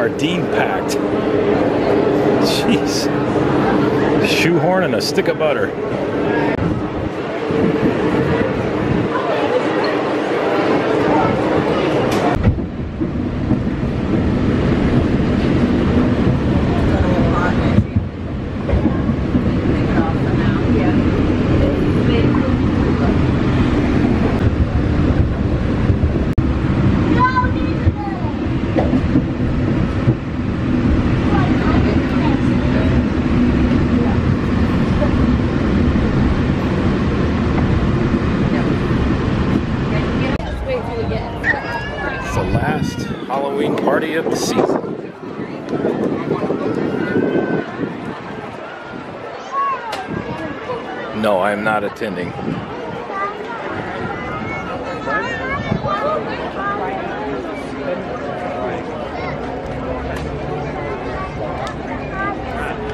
sardine packed. Jeez. Shoehorn and a stick of butter. Halloween party of the season. No, I am not attending.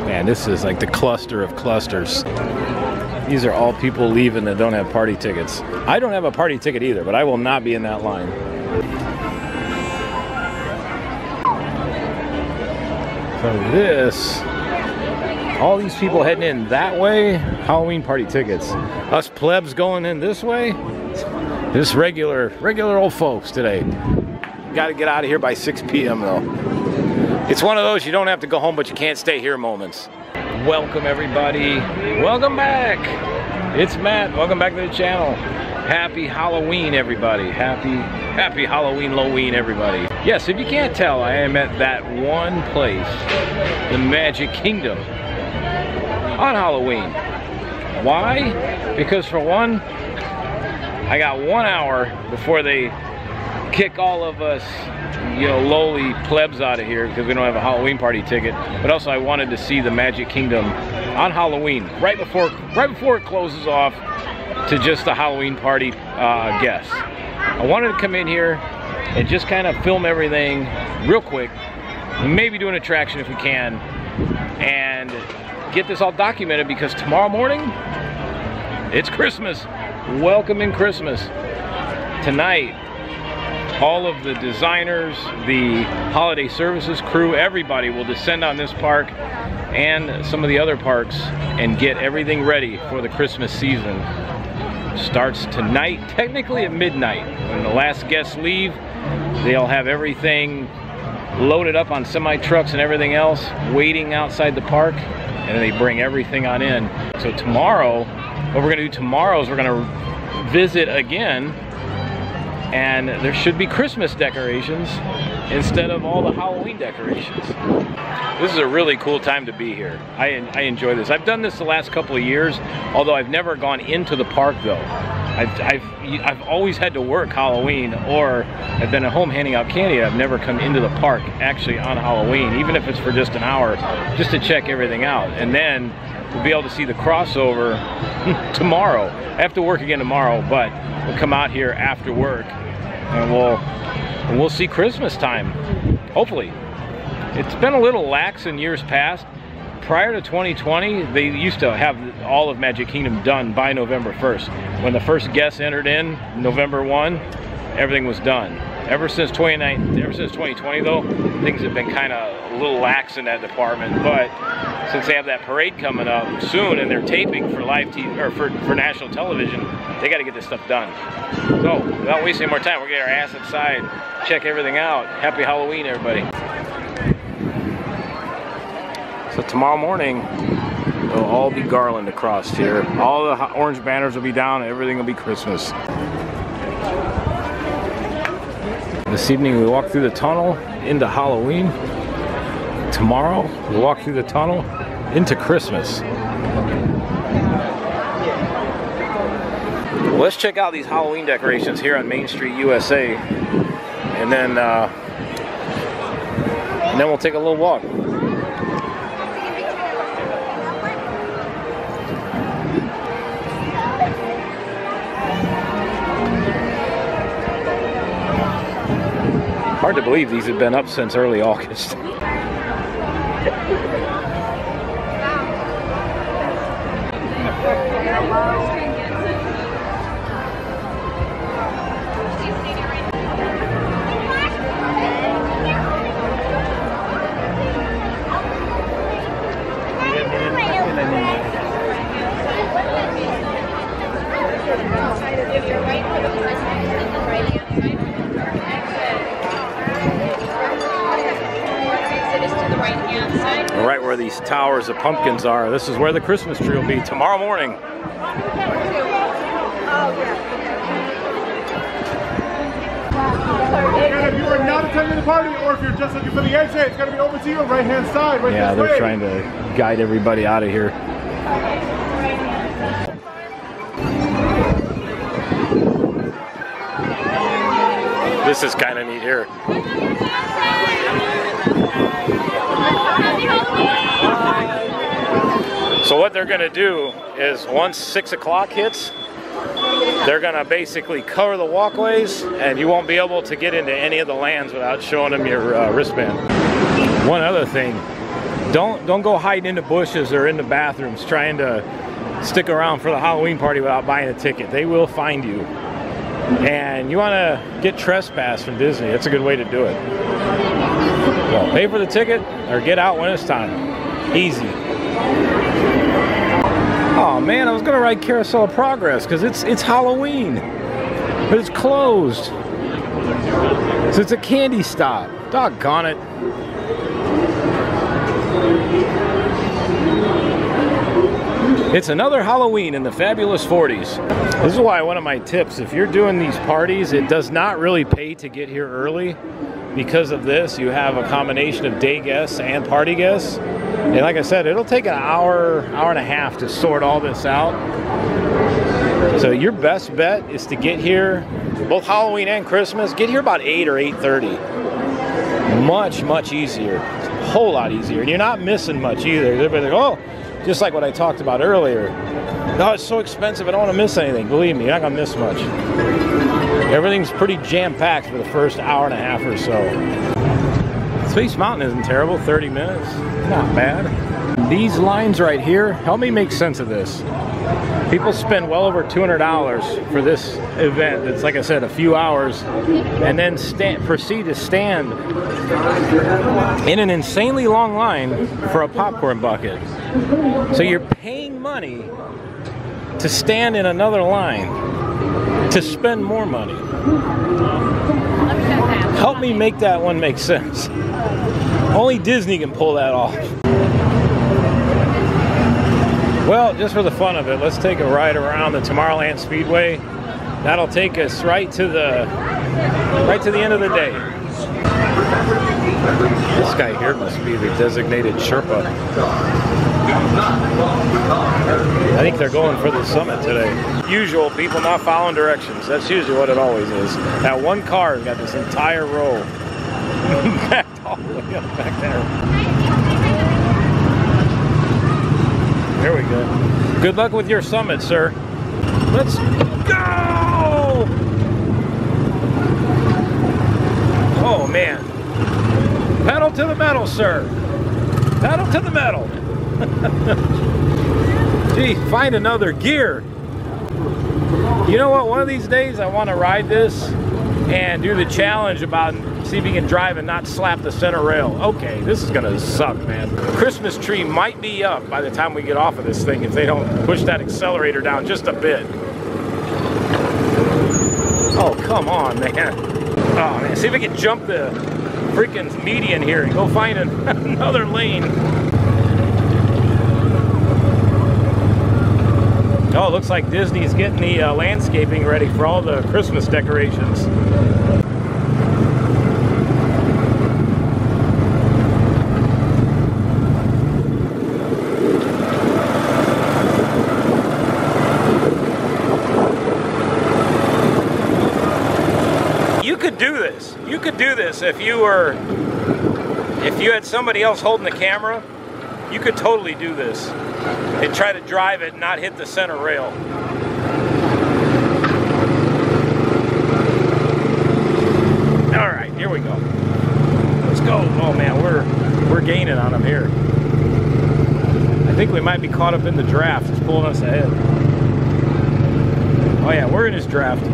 Man, this is like the cluster of clusters. These are all people leaving that don't have party tickets. I don't have a party ticket either, but I will not be in that line. So this, all these people heading in that way, Halloween party tickets. Us plebs going in this way, just regular old folks today. Got to get out of here by 6 p.m. though. It's one of those you don't have to go home, but you can't stay here moments. Welcome everybody. Welcome back. It's Matt. Welcome back to the channel. Happy Halloween, everybody. Happy Halloween everybody. Yes, if you can't tell, I am at that one place, the Magic Kingdom, on Halloween. Why? Because for one, I got 1 hour before they kick all of us, you know, lowly plebs out of here because we don't have a Halloween party ticket. But also I wanted to see the Magic Kingdom on Halloween, right before it closes off to just the Halloween party guests. I wanted to come in here and just kind of film everything real quick, maybe do an attraction if we can, and get this all documented because tomorrow morning, it's Christmas. Welcoming Christmas. Tonight, all of the designers, the holiday services crew, everybody will descend on this park and some of the other parks and get everything ready for the Christmas season. Starts tonight, technically at midnight. When the last guests leave, they'll have everything loaded up on semi-trucks and everything else, waiting outside the park, and then they bring everything on in. So tomorrow, what we're gonna do tomorrow is we're gonna visit again, and there should be Christmas decorations instead of all the Halloween decorations. This is a really cool time to be here. I enjoy this. I've done this the last couple of years, although I've never gone into the park though. I've always had to work Halloween, or I've been at home handing out candy. I've never come into the park actually on Halloween, even if it's for just an hour, just to check everything out. And then we'll be able to see the crossover tomorrow. I have to work again tomorrow, but we'll come out here after work and we'll see Christmas time, hopefully. It's been a little lax in years past. Prior to 2020, they used to have all of Magic Kingdom done by November 1st. When the first guests entered in November 1, everything was done. Ever since 2020 though, things have been kind of a little lax in that department. But since they have that parade coming up soon and they're taping for live TV or for national television, they got to get this stuff done. So without wasting more time, we're gonna get our ass inside, check everything out. Happy Halloween, everybody. So tomorrow morning, they'll all be garland across here. All the orange banners will be down and everything will be Christmas. This evening we walk through the tunnel into Halloween. Tomorrow we walk through the tunnel into Christmas. Well, let's check out these Halloween decorations here on Main Street, USA. And then we'll take a little walk. Hard to believe these have been up since early August. just to the right-hand side. Right where these towers of pumpkins are. This is where the Christmas tree will be tomorrow morning. And if you are not attending the party, or if you're just looking for the exit, it's going to be over to your right-hand side. Right Yeah, they're trying to guide everybody out of here. This is kind of neat here. So what they're going to do is once 6 o'clock hits, they're going to basically cover the walkways, and you won't be able to get into any of the lands without showing them your wristband. One other thing, don't go hiding into bushes or in the bathrooms trying to stick around for the Halloween party without buying a ticket. They will find you. And you want to get trespass from Disney. That's a good way to do it. Well, pay for the ticket or get out when it's time. Easy. Oh man, I was gonna ride Carousel of Progress because it's Halloween, but it's closed. So it's a candy stop. Doggone it. It's another Halloween in the fabulous 40s. This is why one of my tips, if you're doing these parties, it does not really pay to get here early. Because of this, you have a combination of day guests and party guests. And like I said, it'll take an hour and a half to sort all this out. So your best bet is to get here, both Halloween and Christmas, get here about 8 or 8:30. Much easier. It's a whole lot easier. And you're not missing much either. Everybody's like, oh, just like what I talked about earlier. No, it's so expensive, I don't want to miss anything. Believe me, you're not going to miss much. Everything's pretty jam-packed for the first hour and a half or so. Space Mountain isn't terrible, 30 minutes, not bad. These lines right here, help me make sense of this. People spend well over $200 for this event. It's like I said, a few hours, and then proceed to stand in an insanely long line for a popcorn bucket. So you're paying money to stand in another line to spend more money. Help me make that one make sense. Only Disney can pull that off. Well, just for the fun of it, let's take a ride around the Tomorrowland Speedway. That'll take us right to the end of the day. This guy here must be the designated Sherpa. I think they're going for the summit today. Usual people not following directions. That's usually what it always is. That one car has got this entire row backed all the way up back there. There we go. Good luck with your summit, sir. Let's go! Oh man. Pedal to the metal, sir. Pedal to the metal. Gee, find another gear. You know what? One of these days I want to ride this and do the challenge about see if you can drive and not slap the center rail. Okay, this is gonna suck, man. The Christmas tree might be up by the time we get off of this thing if they don't push that accelerator down just a bit. Oh, come on, man. Oh, man, see if we can jump the freaking median here and go find another lane. Oh, it looks like Disney's getting the landscaping ready for all the Christmas decorations. You could do this. You could do this if you had somebody else holding the camera. You could totally do this and try to drive it and not hit the center rail. All right, here we go. Let's go. Oh man, we're gaining on them here. I think we might be caught up in the draft. It's pulling us ahead. Oh yeah, we're in his draft.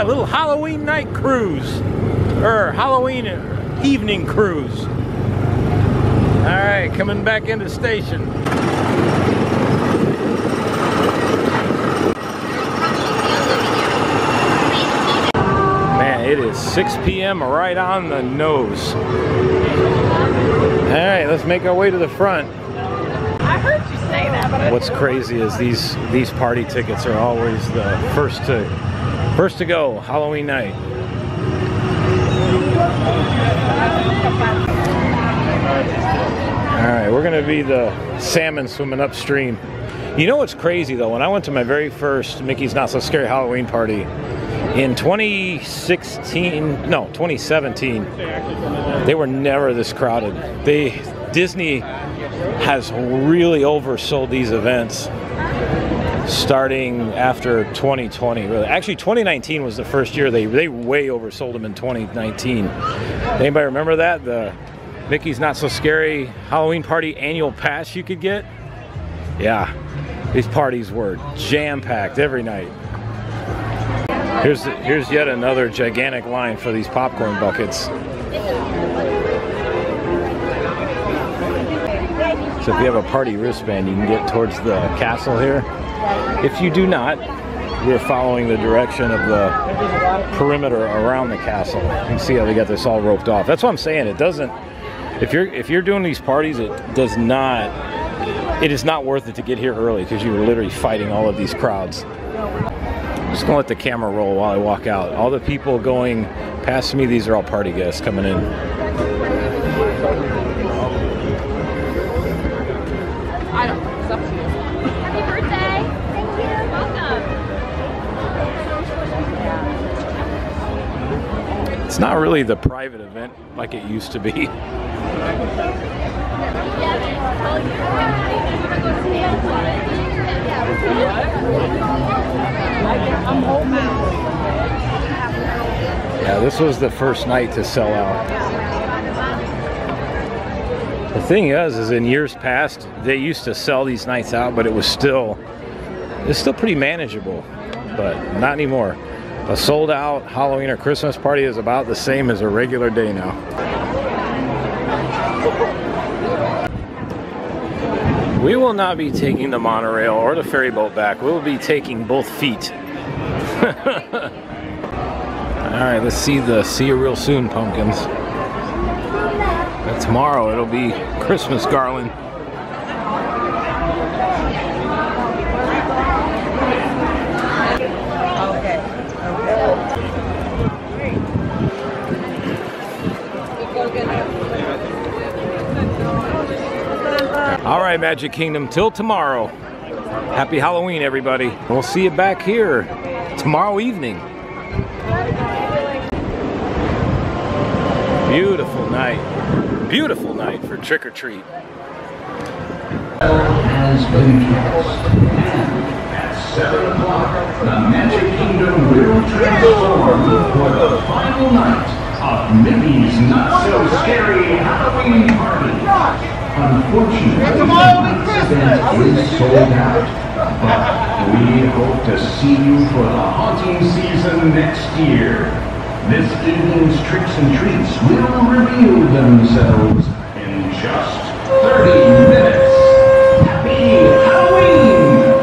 Yeah, a little Halloween night cruise. Or Halloween evening cruise. Alright, coming back into station. Man, it is 6 p.m. right on the nose. Alright, let's make our way to the front. I heard you say that, but What's crazy is these party tickets are always the first to go Halloween night. All right, we're gonna be the salmon swimming upstream. You know what's crazy though? When I went to my very first Mickey's Not So Scary Halloween party in 2017, they were never this crowded. Disney has really oversold these events starting after 2020. Really, actually 2019 was the first year they way oversold them in 2019. Anybody remember that? The Mickey's Not So Scary Halloween Party annual pass you could get? Yeah, these parties were jam-packed every night. Here's yet another gigantic line for these popcorn buckets. So if you have a party wristband, you can get towards the castle here. If you do not, we're following the direction of the perimeter around the castle. You can see how they got this all roped off. That's what I'm saying. It doesn't. If you're doing these parties, it is not worth it to get here early because you're literally fighting all of these crowds. I'm just gonna let the camera roll while I walk out. All the people going past me, these are all party guests coming in. I don't know. It's up to you. Happy birthday. Thank you. Welcome. It's not really the private event like it used to be. Yeah, this was the first night to sell out. The thing is in years past, they used to sell these nights out, but it's still pretty manageable, but not anymore. A sold out Halloween or Christmas party is about the same as a regular day now. We will not be taking the monorail or the ferry boat back. We'll be taking both feet. All right, let's see you real soon pumpkins. And tomorrow it'll be Christmas garland. All right, Magic Kingdom, till tomorrow. Happy Halloween, everybody. We'll see you back here tomorrow evening. Beautiful night. Beautiful night for trick or treat. Has been cast, and at 7 o'clock, the Magic Kingdom will transform for the final night of Mickey's Not So Scary Halloween Party. Unfortunately, this event is sold out, but we hope to see you for the haunting season next year. This evening's tricks and treats will reveal themselves in just 30 minutes. Happy Halloween!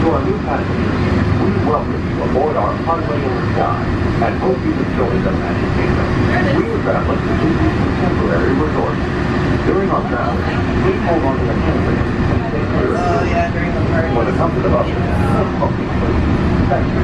To our new passengers, we welcome you aboard our Runway in the Sky and hope you enjoy the Magic Kingdom. We are traveling to Disney's contemporary resort. During our travels, please hold on to the handbrake and stay clear of the wheel. For the comfort of others, no smoking, please. Thank you.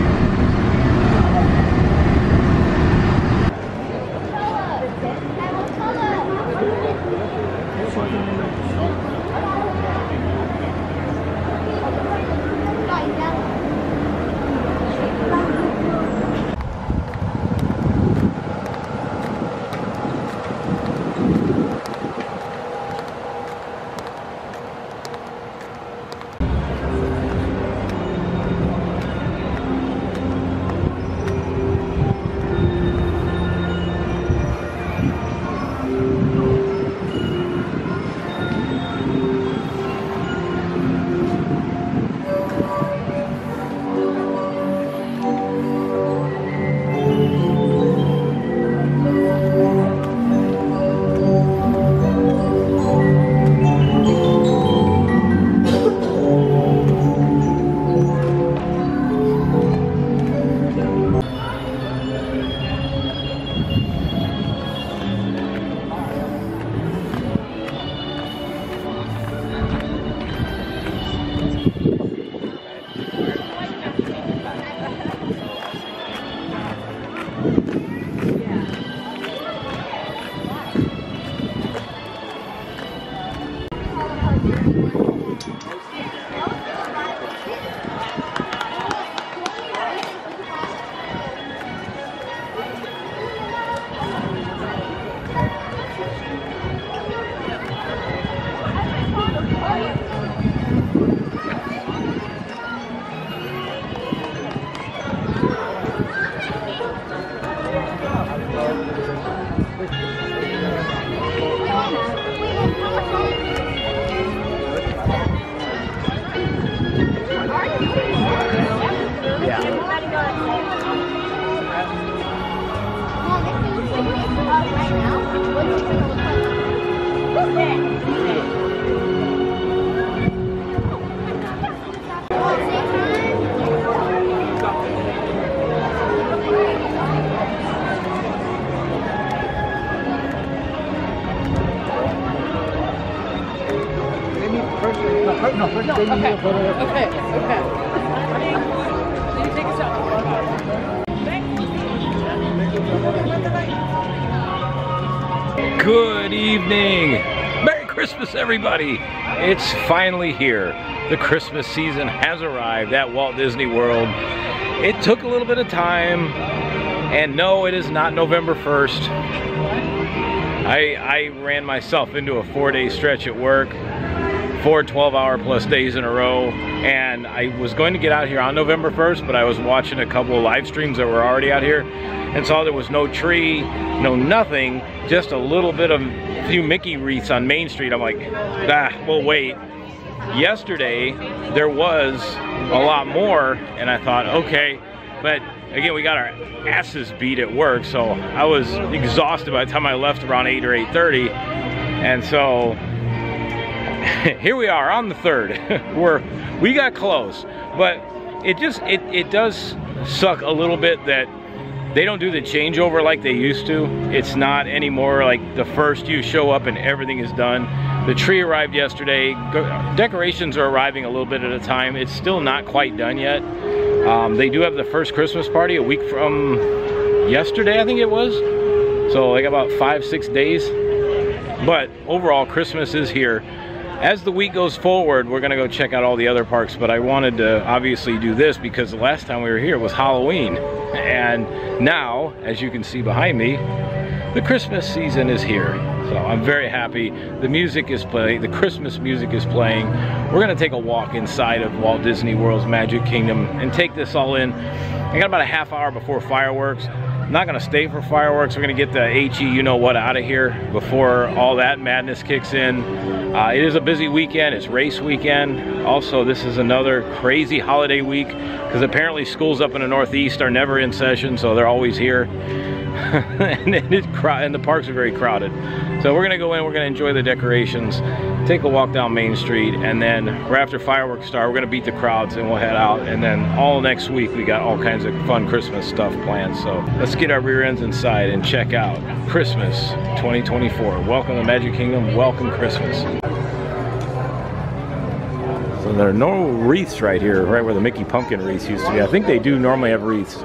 Good evening. Merry Christmas, everybody. It's finally here. The Christmas season has arrived at Walt Disney World. It took a little bit of time, and no, it is not November 1st. I ran myself into a 4-day stretch at work, 4 12-hour plus days in a row, and I was going to get out here on November 1st, but I was watching a couple of live streams that were already out here and saw there was no tree, no nothing, just a little bit of a few Mickey wreaths on Main Street. I'm like, we'll wait. Yesterday, there was a lot more, and I thought, okay, but again, we got our asses beat at work, so I was exhausted by the time I left around 8 or 8:30, and so here we are on the 3rd. We got close, but it does suck a little bit that they don't do the changeover like they used to. It's not anymore like the first you show up and everything is done. The tree arrived yesterday. Decorations are arriving a little bit at a time. It's still not quite done yet. They do have the first Christmas party a week from yesterday, I think it was. So like about 5-6 days. But overall, Christmas is here. As the week goes forward, we're gonna go check out all the other parks, but I wanted to obviously do this because the last time we were here was Halloween. And now, as you can see behind me, the Christmas season is here. So I'm very happy. The music is playing, the Christmas music is playing. We're gonna take a walk inside of Walt Disney World's Magic Kingdom and take this all in. I got about a half hour before fireworks. I'm not gonna stay for fireworks. We're gonna get the HE you-know-what out of here before all that madness kicks in. It is a busy weekend, it's race weekend. Also, this is another crazy holiday week because apparently schools up in the Northeast are never in session, so they're always here. and the parks are very crowded. So we're gonna go in, we're gonna enjoy the decorations, take a walk down Main Street, and then right after fireworks start, we're gonna beat the crowds and we'll head out. And then all next week, we got all kinds of fun Christmas stuff planned. So let's get our rear ends inside and check out Christmas 2024. Welcome to Magic Kingdom, welcome Christmas. So there are no wreaths right here, right where the Mickey Pumpkin wreaths used to be. I think they do normally have wreaths.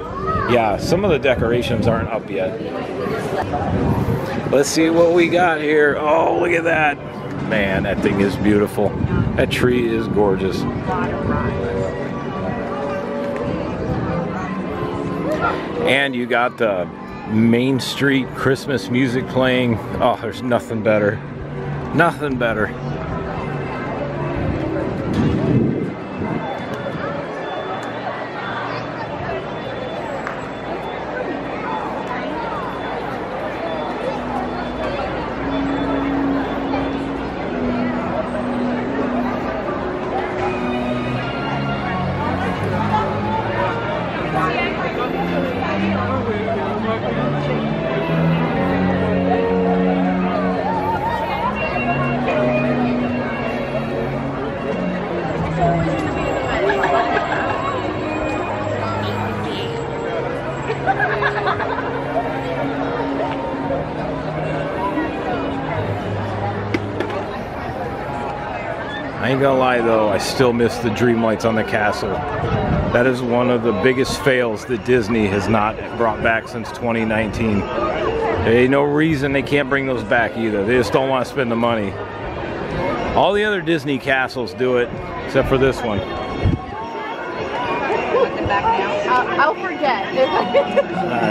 Yeah, some of the decorations aren't up yet. Let's see what we got here. Oh, look at that. Man, that thing is beautiful. That tree is gorgeous. And you got the Main Street Christmas music playing. Oh, there's nothing better. Nothing better. I ain't gonna lie though, I still miss the dream lights on the castle. That is one of the biggest fails that Disney has not brought back since 2019. There ain't no reason they can't bring those back either. They just don't want to spend the money. All the other Disney castles do it, except for this one. I'll forget.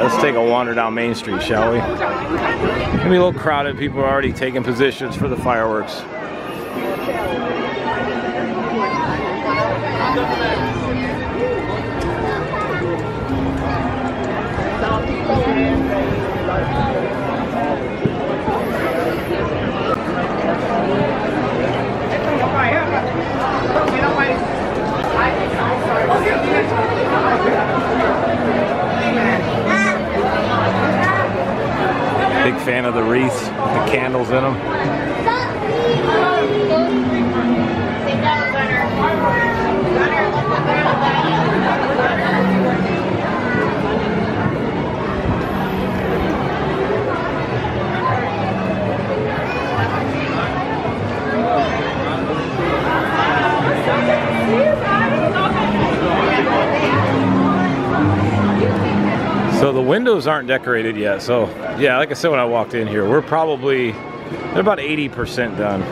Let's take a wander down Main Street, shall we? It's gonna be a little crowded. People are already taking positions for the fireworks. Big fan of the wreaths with the candles in them. So the windows aren't decorated yet. So yeah, like I said when I walked in here, they're about 80% done.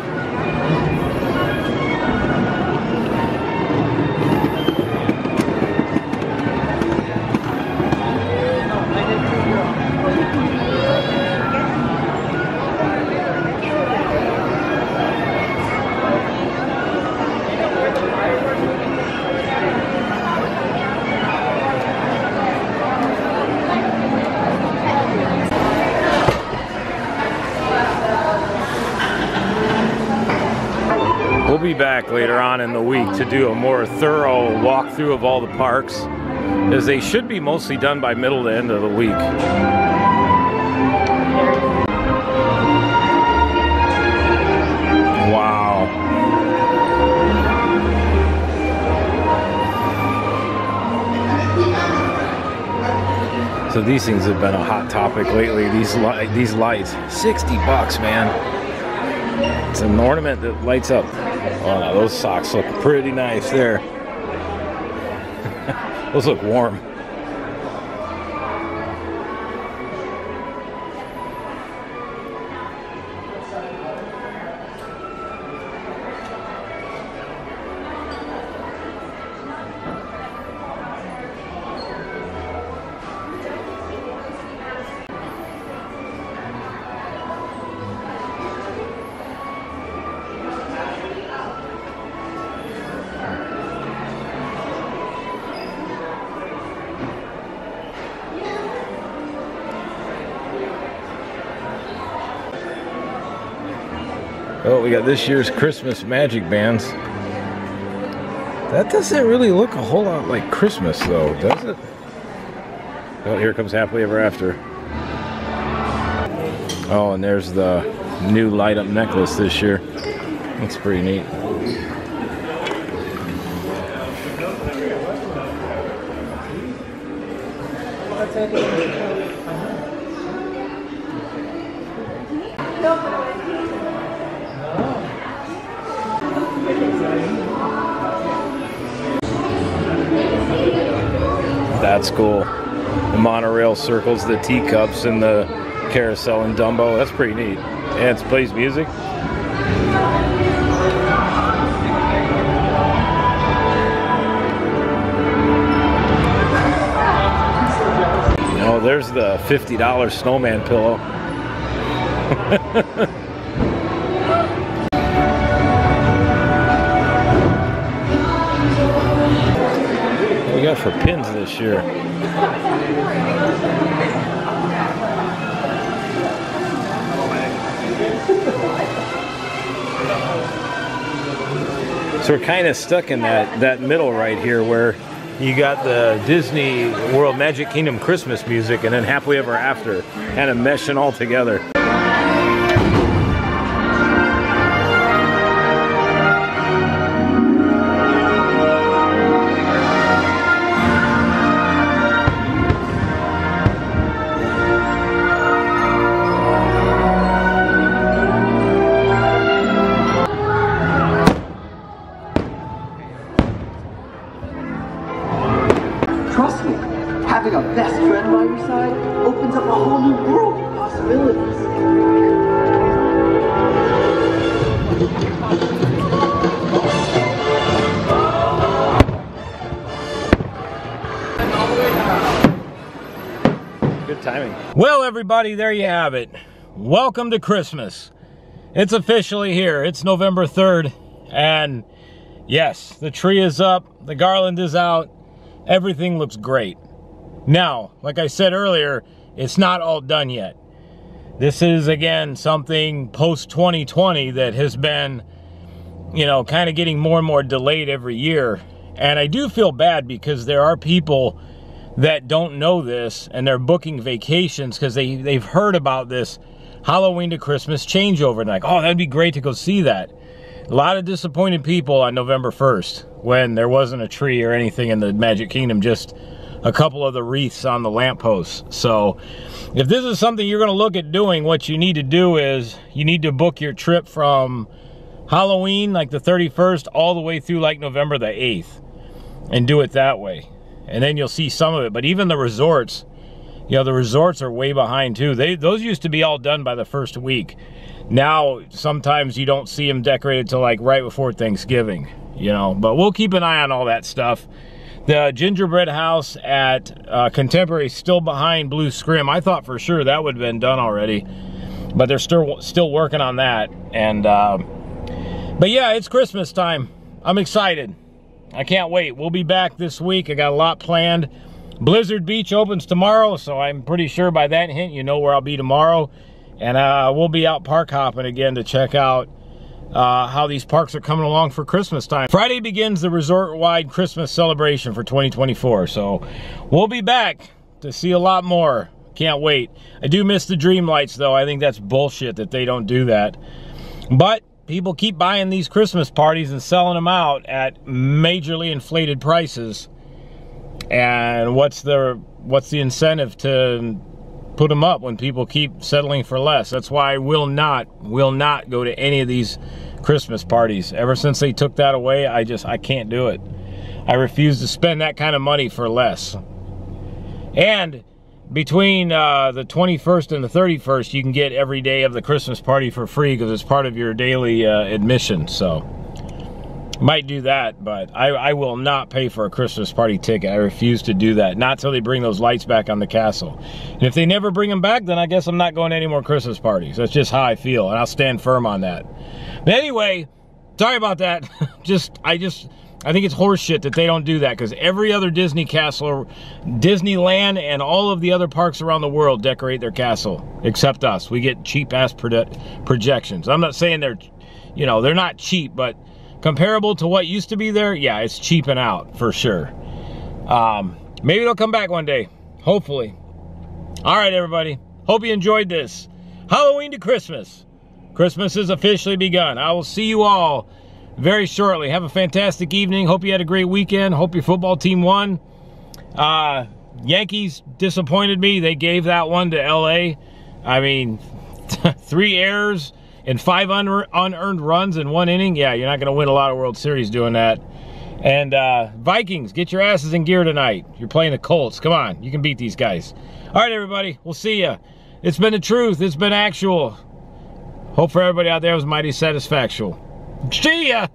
We'll be back later on in the week to do a more thorough walkthrough of all the parks, as they should be mostly done by middle to end of the week. Wow. So these things have been a hot topic lately. These lights, 60 bucks, man. It's an ornament that lights up. Oh no, those socks look pretty nice there. Those look warm. Oh, we got this year's Christmas magic bands. That doesn't really look a whole lot like Christmas though, does it? Oh, here comes Happily Ever After. Oh, and there's the new light up necklace this year. That's pretty neat. That's cool. The monorail circles, the teacups, and the carousel and Dumbo. That's pretty neat. And it plays music. Oh, there's the $50 snowman pillow. What we got for pins this year? So we're kind of stuck in that middle right here where you got the Disney World Magic Kingdom Christmas music and then Happily Ever After kind of meshing all together. Trust me, having a best friend by your side opens up a whole new world of possibilities. Good timing. Well, everybody, there you have it. Welcome to Christmas. It's officially here. It's November 3rd, and yes, the tree is up, the garland is out, everything looks great. Now, like I said earlier, it's not all done yet. This is, again, something post-2020 that has been, you know, kind of getting more and more delayed every year. And I do feel bad because there are people that don't know this and they're booking vacations because they've heard about this Halloween to Christmas changeover and like, oh, that'd be great to go see that. A lot of disappointed people on November 1st when there wasn't a tree or anything in the Magic Kingdom, just a couple of the wreaths on the lampposts. So if this is something you're going to look at doing, what you need to do is you need to book your trip from Halloween, like the 31st, all the way through like November the 8th and do it that way. And then you'll see some of it. But even the resorts, you know, the resorts are way behind too. Those used to be all done by the first week. Now, sometimes you don't see them decorated till like right before Thanksgiving, you know. But we'll keep an eye on all that stuff. The gingerbread house at Contemporary is still behind Blue Scrim. I thought for sure that would have been done already. But they're still working on that. And but yeah, it's Christmas time. I'm excited. I can't wait. We'll be back this week. I got a lot planned. Blizzard Beach opens tomorrow, so I'm pretty sure by that hint you know where I'll be tomorrow. And we'll be out park hopping again to check out how these parks are coming along for Christmas time. Friday begins the resort-wide Christmas celebration for 2024, so we'll be back to see a lot more. Can't wait. I do miss the Dream Lights, though. I think that's bullshit that they don't do that. But people keep buying these Christmas parties and selling them out at majorly inflated prices. And what's the incentive to put them up when people keep settling for less? That's why I will not go to any of these Christmas parties. Ever since they took that away, I can't do it. I refuse to spend that kind of money for less. And between the 21st and the 31st, you can get every day of the Christmas party for free because it's part of your daily admission. So might do that, but I will not pay for a Christmas party ticket. I refuse to do that. Not till they bring those lights back on the castle. And if they never bring them back, then I guess I'm not going to any more Christmas parties. That's just how I feel, and I'll stand firm on that. But anyway, sorry about that. I think it's horseshit that they don't do that, because every other Disney castle, Disneyland, and all of the other parks around the world decorate their castle, except us. We get cheap-ass projections. I'm not saying they're, you know, they're not cheap, but comparable to what used to be there, yeah, it's cheaping out, for sure. Maybe they'll come back one day. Hopefully. All right, everybody. Hope you enjoyed this. Halloween to Christmas. Christmas has officially begun. I will see you all very shortly. Have a fantastic evening. Hope you had a great weekend. Hope your football team won. Yankees disappointed me. They gave that one to LA. I mean, 3 errors and 5 unearned runs in 1 inning. Yeah, you're not going to win a lot of World Series doing that. And Vikings, get your asses in gear tonight. You're playing the Colts. Come on, you can beat these guys. All right, everybody, we'll see ya. It's been the truth. It's been actual. Hope for everybody out there was mighty satisfactual. See ya!